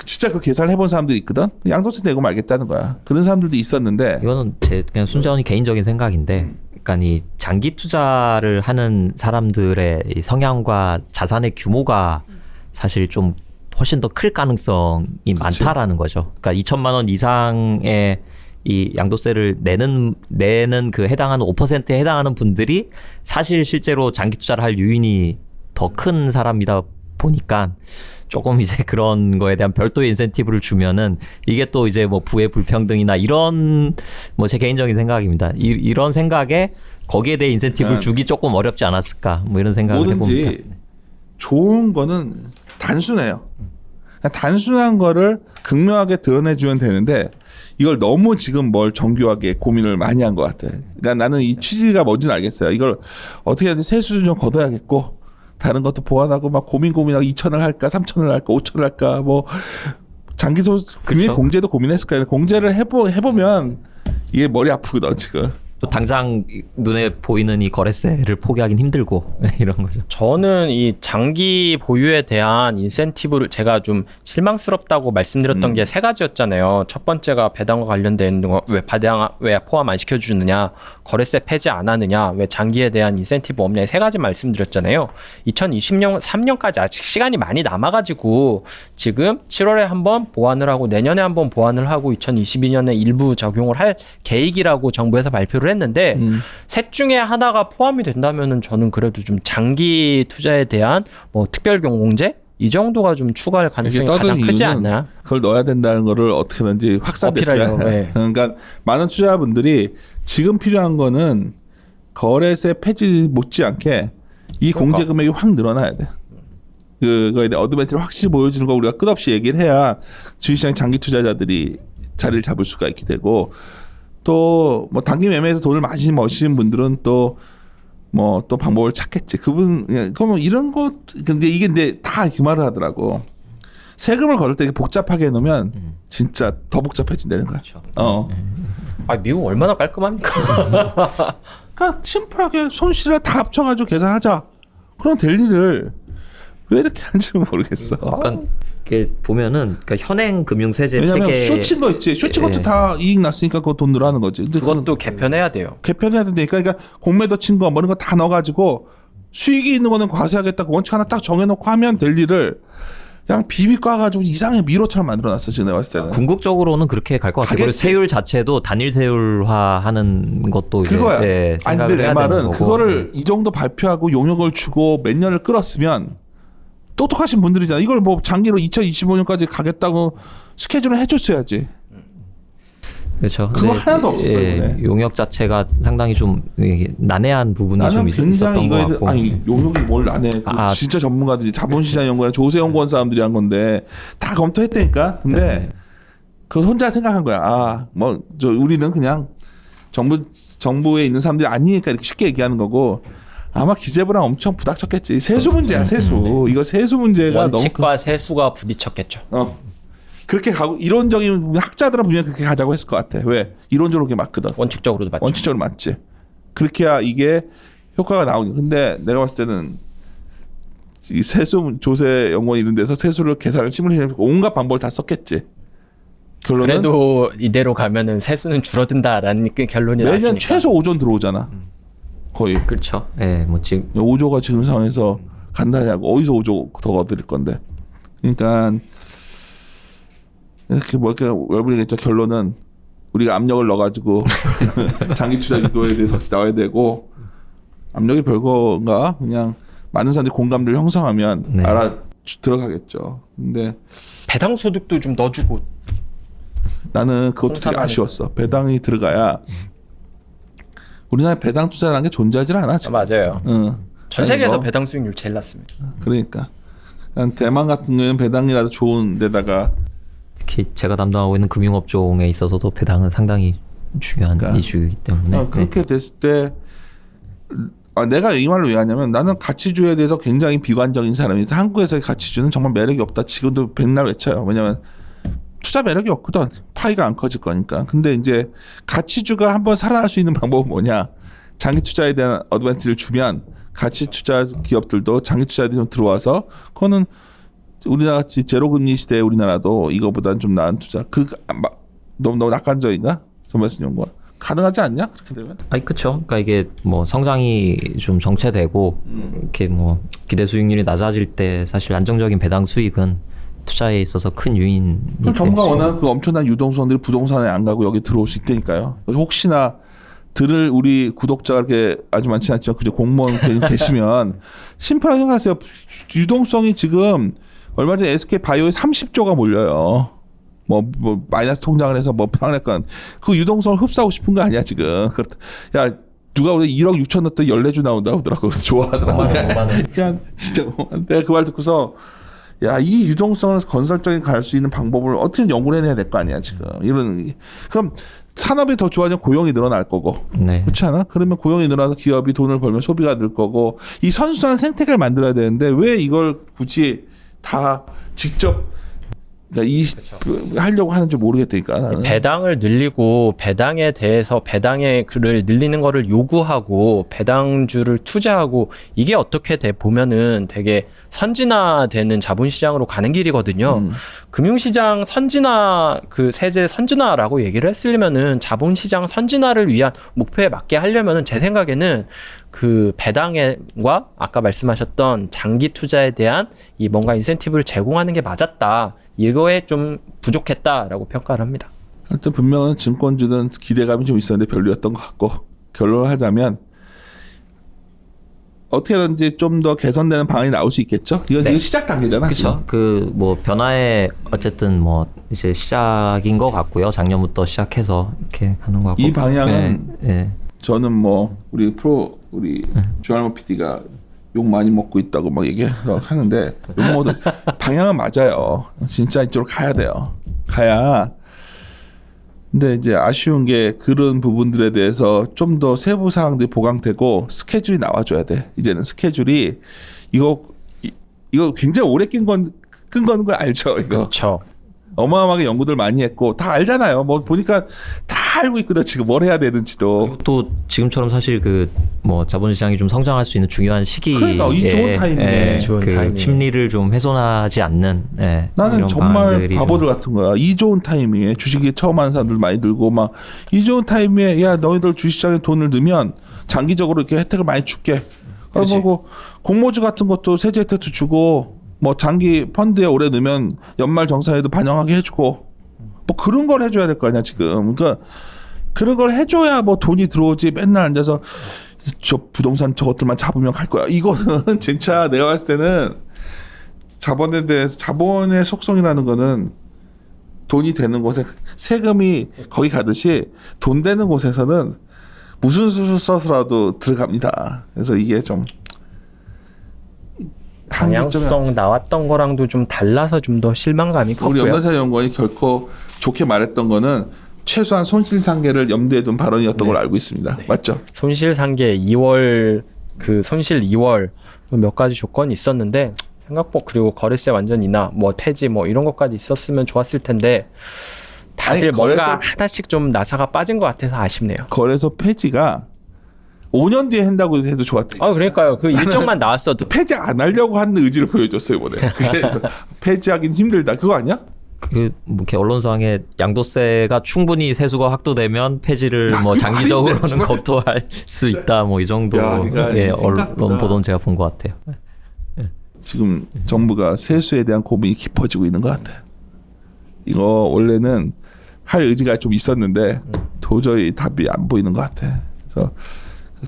진짜 그 계산을 해본 사람들이 있거든. 양도세 내고 말겠다는 거야. 그런 사람들도 있었는데. 이거는 제 그냥 순전히 개인적인 생각인데, 그러니까 이 장기 투자를 하는 사람들의 이 성향과 자산의 규모가 사실 좀 훨씬 더 클 가능성이 많다라는 거죠. 그러니까 2천만 원 이상의 이 양도세를 내는 그 해당하는 5%에 해당하는 분들이 사실 실제로 장기 투자를 할 유인이 더 큰 사람이다 보니까 조금 이제 그런 거에 대한 별도의 인센티브를 주면은 이게 또 이제 뭐 부의 불평등이나 이런 뭐 제 개인적인 생각입니다. 이런 생각에 거기에 대해 인센티브를 주기 조금 어렵지 않았을까 뭐 이런 생각을 뭐든지 해봅니다. 좋은 거는 단순해요. 단순한 거를 극명하게 드러내주면 되는데 이걸 너무 지금 뭘 정교하게 고민을 많이 한 것 같아. 그러니까 나는 이 취지가 뭔지는 알겠어요. 이걸 어떻게 해야 세수를 좀 걷어야겠고 다른 것도 보완하고 막 고민하고 2천을 할까 3천을 할까 5천을 할까 뭐 장기소 그렇죠. 공제도 고민했을 거예요. 공제를 해보면 이게 머리 아프거든 지금. 또 당장 눈에 보이는 이 거래세를 포기하긴 힘들고 이런 거죠. 저는 이 장기 보유에 대한 인센티브를 제가 좀 실망스럽다고 말씀드렸던 게 세 가지였잖아요. 첫 번째가 배당과 관련된 거 왜 포함 안 시켜주느냐, 거래세 폐지 안 하느냐, 왜 장기에 대한 인센티브 없냐, 세 가지 말씀드렸잖아요. 2020년 3년까지 아직 시간이 많이 남아가지고 지금 7월에 한번 보완을 하고 내년에 한번 보완을 하고 2022년에 일부 적용을 할 계획이라고 정부에서 발표를 했는데 셋 중에 하나가 포함이 된다면은 저는 그래도 좀 장기 투자에 대한 뭐 특별 공제 이 정도가 좀 추가할 가능성이 가장 크지 않나? 그걸 넣어야 된다는 거를 어떻게든지 확산됐어요. 네. 그러니까 많은 투자자분들이 지금 필요한 거는 거래세 폐지 못지않게 이 공제 금액이 확 늘어나야 돼. 그거에 대한 어드밴티지를 확실히 보여주는 거 우리가 끝없이 얘기를 해야 주식시장 장기 투자자들이 자리를 잡을 수가 있게 되고 또 뭐 단기 매매에서 돈을 많이 버시는 분들은 또 뭐 또 방법을 찾겠지. 그러면 이런 거 근데 이게 다 그 말을 하더라고. 세금을 거둘 때 복잡하게 해놓으면 진짜 더 복잡해진다는 거야. 그렇죠. 아 미국 얼마나 깔끔합니까? 그러니까 심플하게 손실을 다 합쳐가지고 계산하자. 그럼 될 일을 왜 이렇게 하는지 모르겠어. 그러니까 이렇게 보면은 그러니까 현행 금융 세제 왜냐면 체계 쇼친 거 있지. 쇼친 것도 다 이익 났으니까 그거 돈 늘어나는 거지. 근데 그것도 개편해야 돼요. 개편해야 된다니까. 그러니까 공매도 친 거 뭐 이런 거 다 넣어가지고 수익이 있는 거는 과세하겠다고 원칙 하나 딱 정해놓고 하면 될 일을 그냥 비비과가지고 이상하게 미로처럼 만들어놨어 지금 내가 봤을 때는. 궁극적으로는 그렇게 갈 것 같아요. 그리고 세율 자체도 단일 세율화하는 것도 이제 그거야. 네, 아니 생각을 근데 내 해야 말은 되는 거고. 그거를 이 정도 발표하고 용역을 주고 몇 년을 끌었으면 똑똑하신 분들이잖아. 이걸 뭐 장기로 2025년까지 가겠다고 스케줄을 해줬어야지. 그렇죠. 그거 근데, 하나도 없었어요, 이번에. 용역 자체가 상당히 좀 난해한 부분이 나는 좀 굉장히 있었던 이거에 것 같고. 아니 용역이 뭘 안 해. 진짜 전문가들이 자본시장 연구원 조세연구원 사람들이 한 건데 다 검토했다니까. 근데 그 혼자 생각한 거야. 아 뭐 저 우리는 그냥 정부에 있는 사람들이 아니니까 이렇게 쉽게 얘기하는 거고. 아마 기재부랑 엄청 부닥쳤겠지. 세수 문제야, 세수. 이거 세수 문제가 너무 원칙과 세수가 부딪혔겠죠. 그렇게 가고 이론적인 학자들은 분명 그렇게 가자고 했을 것 같아. 왜? 이론적으로 그게 맞거든. 원칙적으로도 맞죠. 원칙적으로 맞지. 그렇게 해야 이게 효과가 나오니. 근데 내가 봤을 때는 이 세수 조세 연구원 이런 데서 세수를 계산을 시뮬레이션 온갖 방법을 다 썼겠지. 결론은 그래도 이대로 가면은 세수는 줄어든다라는 그 결론이 매년 나왔으니까. 최소 5조 들어오잖아. 거의 그렇죠. 예, 뭐 지금 5조가 지금 상황에서 간다냐고. 어디서 5조 더 얻을 건데. 그러니까 이렇게 뭐 이렇게 외부리겠죠. 결론은 우리가 압력을 넣어가지고 장기 투자 유도에 대해서 나와야 되고, 압력이 별거인가 그냥 많은 사람들이 공감대를 형성하면 네. 들어가겠죠. 근데 배당 소득도 좀 넣어주고. 나는 그것도 되게 홍삼하는 아쉬웠어. 배당이 들어가야. 우리나라 배당 투자라는 게 존재하지 않아 지금. 맞아요. 응. 전 세계에서 뭐, 배당 수익률 제일 낮습니다. 그러니까 대만 같은 경우는 배당이라도 좋은 데다가 특히 제가 담당하고 있는 금융업종에 있어서도 배당은 상당히 중요한 그러니까. 이슈이기 때문에 그렇게 됐을 때 내가 이 말로 왜 하냐면 나는 가치주에 대해서 굉장히 비관적인 사람이서 한국에서의 가치주는 정말 매력이 없다. 지금도 백날 외쳐요. 왜냐면 투자 매력이 없거든. 파이가 안 커질 거니까. 근데 이제 가치주가 한번 살아날 수 있는 방법은 뭐냐? 장기 투자에 대한 어드밴티지를 주면 가치 투자 기업들도 장기 투자에 좀 들어와서 그거는 우리나라 같이 제로금리 시대에 우리나라도 이거보다는 좀 나은 투자. 너무 낙관적인가? 전말씀 연구가 가능하지 않냐? 그렇게 되면? 아니 그렇죠. 그러니까 이게 뭐 성장이 좀 정체되고 이렇게 뭐 기대 수익률이 낮아질 때 사실 안정적인 배당 수익은 투자에 있어서 큰 요인이 그럼 정부가 원하는 그 엄청난 유동성들이 부동산에 안 가고 여기 들어올 수 있다니까요. 혹시나 들을 우리 구독자가 이렇게 아주 많지 않지만 그저 공무원 계시면 심플하게 생각하세요. 유동성이 지금 얼마 전에 SK 바이오에 30조가 몰려요. 뭐 마이너스 통장을 해서 뭐 평했건 그 유동성을 흡수하고 싶은 거 아니야 지금. 야 누가 우리 1억 6천 넣었더니 14주 나온다고 하더라고. 좋아하더라고. 그냥 진짜 내가 그 말 듣고서 야, 이 유동성을 건설적인 갈 수 있는 방법을 어떻게 연구를 해내야 될 거 아니야 지금. 그럼 산업이 더 좋아지면 고용이 늘어날 거고. 네. 그렇지 않아? 그러면 고용이 늘어나서 기업이 돈을 벌면 소비가 늘 거고. 이 선순환 생태계를 만들어야 되는데 왜 이걸 굳이 다 직접 그러니까 하려고 하는지 모르겠다니까 나는. 배당을 늘리고 배당에 대해서 배당의 그를 늘리는 거를 요구하고 배당주를 투자하고 이게 어떻게 돼 보면은 되게 선진화되는 자본시장으로 가는 길이거든요. 금융시장 선진화 그 세제 선진화라고 얘기를 했으면은 자본시장 선진화를 위한 목표에 맞게 하려면은 제 생각에는 그 배당과 아까 말씀하셨던 장기 투자에 대한 이 뭔가 인센티브를 제공하는 게 맞았다. 이거에 좀 부족했다라고 평가를 합니다. 하여튼 분명은 증권주는 기대감이 좀 있었는데 별로였던 것 같고 결론을 하자면 어떻게든지 좀 더 개선되는 방안이 나올 수 있겠죠. 이건 지금 시작 단계잖아. 그렇죠. 그 뭐 변화의 어쨌든 뭐 이제 시작인 것 같고요. 작년부터 시작해서 이렇게 하는 것 같고 이 방향은 네. 저는 뭐 우리 주할모 PD가 욕 많이 먹고 있다고 막 얘기하는데 욕 먹어도 방향은 맞아요. 진짜 이쪽으로 가야 돼요. 가야. 근데 이제 아쉬운 게 그런 부분들에 대해서 좀 더 세부 사항들이 보강되고 스케줄이 나와줘야 돼. 이제는 스케줄이 이거 굉장히 오래 끈 거는 거 알죠? 이거. 그렇죠. 어마어마하게 연구들 많이 했고 다 알잖아요. 뭐 보니까 다 알고 있거든 지금 뭘 해야 되는지도. 그리고 또 지금처럼 사실 그 뭐 자본시장이 좀 성장할 수 있는 중요한 시기에 그러니까 이 좋은 타이밍에 좋은 그 타이밍에. 심리를 좀 훼손하지 않는 나는 이런 정말 방안들이 바보들 좀 같은 거야. 이 좋은 타이밍에 주식이 처음 하는 사람들 많이 들고 막 이 좋은 타이밍에 야 너희들 주식시장에 돈을 넣으면 장기적으로 이렇게 혜택을 많이 줄게. 그리고 공모주 같은 것도 세제 혜택도 주고 뭐 장기 펀드에 오래 넣으면 연말 정산에도 반영하게 해주고 뭐 그런 걸 해줘야 될 거 아니야 지금. 그러니까 그런 걸 해줘야 뭐 돈이 들어오지. 맨날 앉아서 저 부동산 저것들만 잡으면 갈 거야. 이거는 진짜 내가 봤을 때는 자본에 대해서 자본의 속성이라는 거는 돈이 되는 곳에 세금이 거기 가듯이 돈 되는 곳에서는 무슨 수술 써서라도 들어갑니다. 그래서 이게 좀 방향성 나왔던 거랑도 좀 달라서 좀 더 실망감이 우리 컸고요. 연단사 연구원이 결코 좋게 말했던 거는 최소한 손실상계를 염두에 둔 발언이었던 걸 알고 있습니다. 맞죠? 손실 상계 2월 그 손실 2월 몇 가지 조건이 있었는데 생각보 그리고 거래세 완전 인하, 뭐 폐지 뭐 이런 것까지 있었으면 좋았을 텐데 다들 아니, 뭔가 하나씩 좀 나사가 빠진 것 같아서 아쉽네요. 거래소 폐지가 5년 뒤에 한다고 해도 좋았대. 아 그러니까요. 그 일정만 나왔어도 폐지 안 하려고 하는 의지를 보여줬어요 이번에. 그게 폐지하긴 힘들다 그거 아니야? 뭐 이렇게 언론상에 양도세가 충분히 세수가 확도되면 폐지를 뭐 장기적으로는 정말. 검토할 수 있다 뭐 이 정도 야, 그러니까 의 생각보다. 언론 보도는 제가 본 것 같아요. 지금 정부가 세수에 대한 고민이 깊어지고 있는 것 같아. 이거 원래는 할 의지가 좀 있었는데 도저히 답이 안 보이는 것 같아. 그래서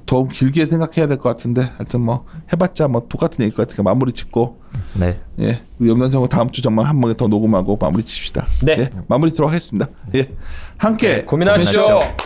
더 길게 생각해야 될 것 같은데 하여튼 뭐 해봤자 뭐 똑같은 얘기일 것 같으니까 마무리 짓고 네. 예 우리 염단정은 다음 주 정말 한 번에 더 녹음하고 마무리 칩시다. 네. 예, 마무리 들어가겠습니다 예 함께 고민하시죠. 고민하시죠.